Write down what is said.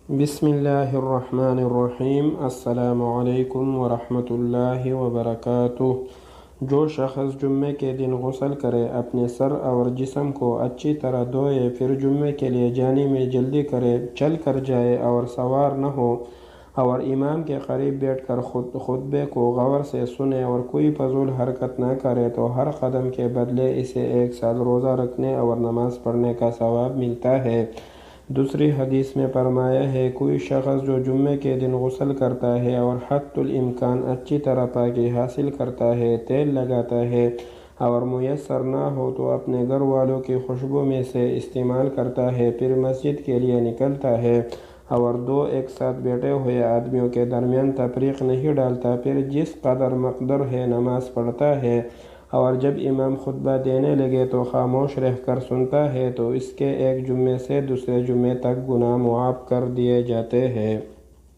بسم اللہ الرحمن الرحیم۔ السلام علیکم ورحمۃ اللہ وبرکاتہ۔ جو شخص جمعے کے دن غسل کرے، اپنے سر اور جسم کو اچھی طرح دھوئے، پھر جمعے کے لیے جانے میں جلدی کرے، چل کر جائے اور سوار نہ ہو، اور امام کے قریب بیٹھ کر خطبے کو غور سے سنے اور کوئی فضول حرکت نہ کرے، تو ہر قدم کے بدلے اسے 1 سال روزہ رکھنے اور نماز پڑھنے کا ثواب ملتا ہے۔ دوسری حدیث میں فرمایا ہے، کوئی شخص جو جمعے کے دن غسل کرتا ہے اور حتی الامکان اچھی طرح پاکی حاصل کرتا ہے، تیل لگاتا ہے، اور میسر نہ ہو تو اپنے گھر والوں کی خوشبو میں سے استعمال کرتا ہے، پھر مسجد کے لیے نکلتا ہے اور 2 ایک ساتھ بیٹھے ہوئے آدمیوں کے درمیان تفریق نہیں ڈالتا، پھر جس قدر مقدر ہے نماز پڑھتا ہے، اور جب امام خطبہ دینے لگے تو خاموش رہ کر سنتا ہے، تو اس کے ایک جمعے سے دوسرے جمعے تک گناہ معاف کر دیے جاتے ہیں۔